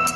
Hello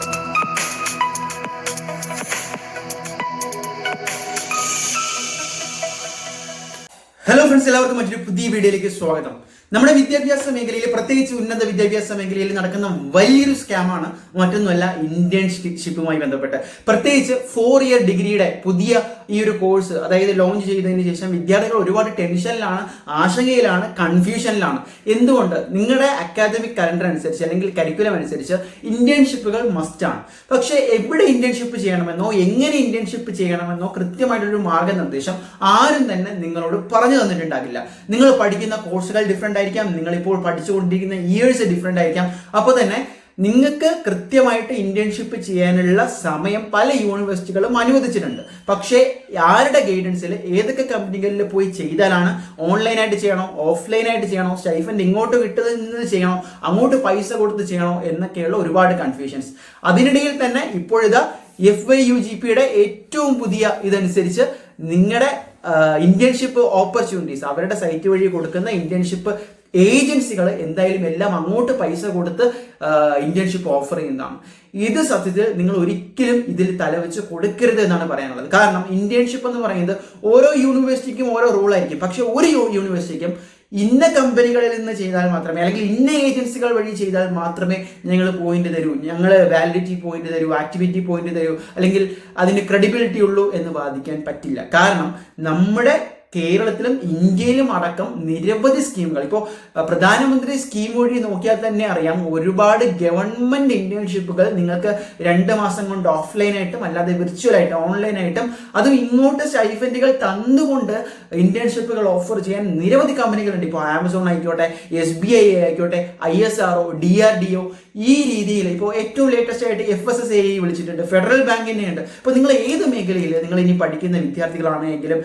friends, എല്ലാവർക്കും മറ്റൊരു പുതിയ വീഡിയോയിലേക്ക് സ്വാഗതം. നമ്മുടെ വിദ്യാഭ്യാസ മേഖലയിൽ, പ്രത്യേകിച്ച് ഉന്നത വിദ്യാഭ്യാസ മേഖലയിൽ നടക്കുന്ന വലിയൊരു സ്കാമാണ് മറ്റൊന്നുമല്ല ഇന്റേൺഷിപ്പുമായി ബന്ധപ്പെട്ട്. പ്രത്യേകിച്ച് 4-year ഡിഗ്രിയുടെ പുതിയ ഈ ഒരു കോഴ്സ് അതായത് ലോഞ്ച് ചെയ്തതിന് ശേഷം വിദ്യാർത്ഥികൾ ഒരുപാട് ടെൻഷനിലാണ്, ആശങ്കയിലാണ്, കൺഫ്യൂഷനിലാണ്. എന്തുകൊണ്ട്? നിങ്ങളുടെ അക്കാദമിക് കലണ്ടർ അനുസരിച്ച് അല്ലെങ്കിൽ കരിക്കുലം അനുസരിച്ച് ഇന്റേൺഷിപ്പുകൾ മസ്റ്റാണ്. പക്ഷേ എവിടെ ഇന്റേൺഷിപ്പ് ചെയ്യണമെന്നോ എങ്ങനെ ഇന്റേൺഷിപ്പ് ചെയ്യണമെന്നോ കൃത്യമായിട്ടൊരു മാർഗനിർദ്ദേശം ആരും തന്നെ നിങ്ങളോട് പറഞ്ഞു തന്നിട്ടുണ്ടാകില്ല. നിങ്ങൾ പഠിക്കുന്ന കോഴ്സുകൾ ഡിഫറെന്റ് ആയിരിക്കാം, നിങ്ങൾ ഇപ്പോൾ പഠിച്ചുകൊണ്ടിരിക്കുന്ന ഇയേഴ്സ് ഡിഫറെന്റ് ആയിരിക്കാം. അപ്പോൾ തന്നെ നിങ്ങൾക്ക് കൃത്യമായിട്ട് ഇന്റേൺഷിപ്പ് ചെയ്യാനുള്ള സമയം പല യൂണിവേഴ്സിറ്റികളും അനുവദിച്ചിട്ടുണ്ട്. പക്ഷേ ആരുടെ ഗൈഡൻസിൽ ഏതൊക്കെ കമ്പനികളിൽ പോയി ചെയ്താലാണ്, ഓൺലൈനായിട്ട് ചെയ്യണോ ഓഫ്ലൈനായിട്ട് ചെയ്യണോ, സ്റ്റൈഫൻഡ് ഇങ്ങോട്ട് വിട്ടത് ചെയ്യണോ അങ്ങോട്ട് പൈസ കൊടുത്ത് ചെയ്യണോ എന്നൊക്കെയുള്ള ഒരുപാട് കൺഫ്യൂഷൻസ്. അതിനിടയിൽ തന്നെ ഇപ്പോഴിതാ FYUGPയുടെ ഏറ്റവും പുതിയ ഇതനുസരിച്ച് നിങ്ങളുടെ ഇന്റേൺഷിപ്പ് ഓപ്പർച്യൂണിറ്റീസ് അവരുടെ സൈറ്റ് വഴി കൊടുക്കുന്ന ഇന്റേൺഷിപ്പ് ഏജൻസികൾ എന്തായാലും എല്ലാം അങ്ങോട്ട് പൈസ കൊടുത്ത് ഇന്റേൺഷിപ്പ് ഓഫർ ചെയ്യുന്നതാണ്. ഇത് സത്യത്തിൽ നിങ്ങൾ ഒരിക്കലും ഇതിൽ തലവെച്ച് കൊടുക്കരുത് എന്നാണ് പറയാനുള്ളത്. കാരണം ഇന്റേൺഷിപ്പ് എന്ന് പറയുന്നത് ഓരോ യൂണിവേഴ്സിറ്റിക്കും ഓരോ റൂളായിരിക്കും. പക്ഷെ ഒരു യൂണിവേഴ്സിറ്റിക്കും ഇന്ന കമ്പനികളിൽ നിന്ന് ചെയ്താൽ മാത്രമേ, അല്ലെങ്കിൽ ഇന്ന ഏജൻസികൾ വഴി ചെയ്താൽ മാത്രമേ ഞങ്ങൾ പോയിന്റ് തരൂ, ഞങ്ങൾ വാലിഡിറ്റി പോയിന്റ് തരൂ, ആക്ടിവിറ്റി പോയിന്റ് തരൂ, അല്ലെങ്കിൽ അതിന് ക്രെഡിബിലിറ്റി ഉള്ളൂ എന്ന് വാദിക്കാൻ പറ്റില്ല. കാരണം നമ്മുടെ കേരളത്തിലും ഇന്ത്യയിലും അടക്കം നിരവധി സ്കീമുകൾ, ഇപ്പോൾ പ്രധാനമന്ത്രി സ്കീം വഴി നോക്കിയാൽ തന്നെ അറിയാം, ഒരുപാട് ഗവൺമെന്റ് ഇന്റേൺഷിപ്പുകൾ നിങ്ങൾക്ക് 2 മാസം കൊണ്ട് ഓഫ്ലൈനായിട്ടും അല്ലാതെ വിർച്വലായിട്ടും ഓൺലൈനായിട്ടും അതും ഇങ്ങോട്ട് സ്റ്റൈഫൻഡുകൾ തന്നുകൊണ്ട് ഇന്റേൺഷിപ്പുകൾ ഓഫർ ചെയ്യാൻ നിരവധി കമ്പനികളുണ്ട്. ഇപ്പോൾ ആമസോൺ ആയിക്കോട്ടെ, SBI ആയിക്കോട്ടെ, ISRO, DRDO, ഈ രീതിയിൽ ഇപ്പോൾ ഏറ്റവും ലേറ്റസ്റ്റ് ആയിട്ട് FSSAI വിളിച്ചിട്ടുണ്ട്, ഫെഡറൽ ബാങ്കിനെ ഉണ്ട്. ഇപ്പോൾ നിങ്ങൾ ഏത് മേഖലയിൽ നിങ്ങൾ ഇനി പഠിക്കുന്ന വിദ്യാർത്ഥികളാണെങ്കിലും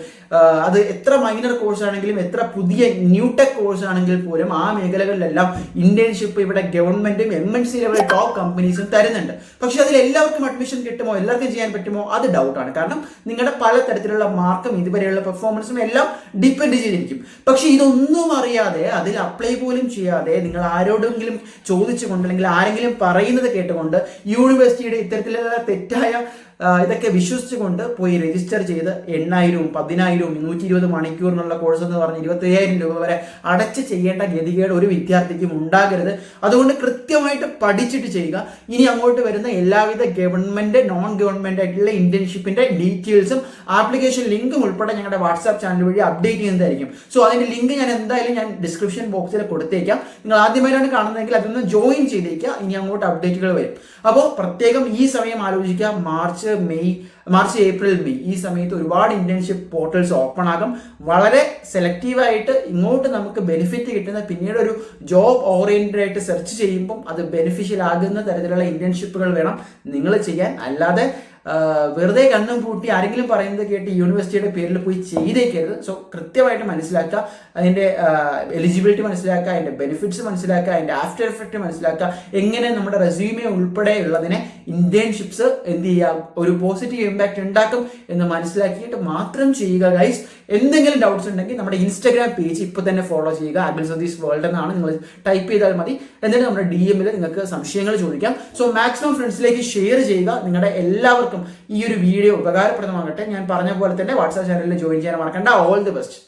അത് എത്ര മൈനർ കോഴ്സ് ആണെങ്കിലും എത്ര പുതിയ ന്യൂടെക് കോഴ്സ് ആണെങ്കിൽ പോലും ആ മേഖലകളിലെല്ലാം ഇന്റേൺഷിപ്പ് ഇവിടെ ഗവൺമെന്റും MNC ലെവൽ ടോപ്പ് കമ്പനീസും തരുന്നുണ്ട്. പക്ഷെ അതിൽ എല്ലാവർക്കും അഡ്മിഷൻ കിട്ടുമോ, എല്ലാവർക്കും ചെയ്യാൻ പറ്റുമോ, അത് ഡൗട്ടാണ്. കാരണം നിങ്ങളുടെ പലതരത്തിലുള്ള മാർക്കും ഇതുവരെയുള്ള പെർഫോമൻസും എല്ലാം ഡിപ്പെൻഡ് ചെയ്തിരിക്കും. പക്ഷെ ഇതൊന്നും അറിയാതെ, അതിൽ അപ്ലൈ പോലും ചെയ്യാതെ, നിങ്ങൾ ആരോടെങ്കിലും ചോദിച്ചുകൊണ്ട് അല്ലെങ്കിൽ ആരെങ്കിലും പറയുന്നത് കേട്ടുകൊണ്ട് യൂണിവേഴ്സിറ്റിയുടെ ഇത്തരത്തിലുള്ള തെറ്റായ ഇതൊക്കെ വിശ്വസിച്ചുകൊണ്ട് പോയി രജിസ്റ്റർ ചെയ്ത് 8,000, 10,000, 120 മണിക്കൂറിനുള്ള കോഴ്സ് എന്ന് പറഞ്ഞ് 25,000 രൂപ വരെ അടച്ച് ചെയ്യേണ്ട ഗതികേട് ഒരു വിദ്യാർത്ഥിക്കും ഉണ്ടാകരുത്. അതുകൊണ്ട് കൃത്യമായിട്ട് പഠിച്ചിട്ട് ചെയ്യുക. ഇനി അങ്ങോട്ട് വരുന്ന എല്ലാവിധ ഗവൺമെന്റ്, നോൺ ഗവൺമെന്റ് ആയിട്ടുള്ള ഇന്റേൺഷിപ്പിന്റെ ഡീറ്റെയിൽസും ആപ്ലിക്കേഷൻ ലിങ്കും ഉൾപ്പെടെ ഞങ്ങളുടെ വാട്സാപ്പ് ചാനൽ വഴി അപ്ഡേറ്റ് ചെയ്യുന്നതായിരിക്കും. സോ അതിന്റെ ലിങ്ക് ഞാൻ എന്തായാലും ഡിസ്ക്രിപ്ഷൻ ബോക്സിൽ കൊടുത്തേക്കാം. നിങ്ങൾ ആദ്യമായിട്ടാണ് കാണുന്നതെങ്കിൽ അതൊന്ന് ജോയിൻ ചെയ്തേക്കുക. ഇനി അങ്ങോട്ട് അപ്ഡേറ്റുകൾ വരും. അപ്പോൾ പ്രത്യേകം ഈ സമയം ആലോചിക്കുക. മാർച്ച്, ഏപ്രിൽ, മെയ് ഈ സമയത്ത് ഒരുപാട് ഇന്റേൺഷിപ്പ് പോർട്ടൽസ് ഓപ്പൺ ആകും. വളരെ സെലക്റ്റീവായിട്ട് ഇങ്ങോട്ട് നമുക്ക് ബെനിഫിറ്റ് കിട്ടുന്ന, പിന്നീട് ഒരു ജോബ് ഓറിയന്റഡ് ആയിട്ട് സെർച്ച് ചെയ്യുമ്പം അത് ബെനിഫിഷ്യൽ ആകുന്ന തരത്തിലുള്ള ഇന്റേൺഷിപ്പുകൾ വേണം നിങ്ങൾ ചെയ്യാൻ. അല്ലാതെ വെറുതെ കണ്ണും പൂട്ടി ആരെങ്കിലും പറയുന്നത് കേട്ട് യൂണിവേഴ്സിറ്റിയുടെ പേരിൽ പോയി ചെയ്തേക്കരുത്. സോ കൃത്യമായിട്ട് മനസ്സിലാക്കുക, അതിൻ്റെ എലിജിബിലിറ്റി മനസ്സിലാക്കുക, അതിൻ്റെ ബെനിഫിറ്റ്സ് മനസ്സിലാക്കുക, അതിൻ്റെ ആഫ്റ്റർ എഫക്റ്റ് മനസ്സിലാക്കുക, എങ്ങനെ നമ്മുടെ റെസ്യൂമെ ഉൾപ്പെടെ ഉള്ളതിനെ ഇന്റേൺഷിപ്സ് എന്ത് ചെയ്യാം, ഒരു പോസിറ്റീവ് ഇമ്പാക്റ്റ് ഉണ്ടാക്കും എന്ന് മനസ്സിലാക്കിയിട്ട് മാത്രം ചെയ്യുക ഗൈസ്. എന്തെങ്കിലും ഡൗട്ട്സ് ഉണ്ടെങ്കിൽ നമ്മുടെ ഇൻസ്റ്റാഗ്രാം പേജ് ഇപ്പോൾ തന്നെ ഫോളോ ചെയ്യുക. ആബിൽ സതീഷ് വേൾഡ് എന്നാണ്, നിങ്ങൾ ടൈപ്പ് ചെയ്താൽ മതി. എന്നിട്ട് നമ്മുടെ DM-ൽ നിങ്ങൾക്ക് സംശയങ്ങൾ ചോദിക്കാം. സോ മാക്സിമം ഫ്രണ്ട്സിലേക്ക് ഷെയർ ചെയ്യുക. നിങ്ങളുടെ എല്ലാവർക്കും ഈ ഒരു വീഡിയോ ഉപകാരപ്രദമാകട്ടെ. ഞാൻ പറഞ്ഞ പോലെ തന്നെ വാട്സാപ്പ് ചാനലിൽ ജോയിൻ ചെയ്യാൻ മറക്കണ്ട. All the best.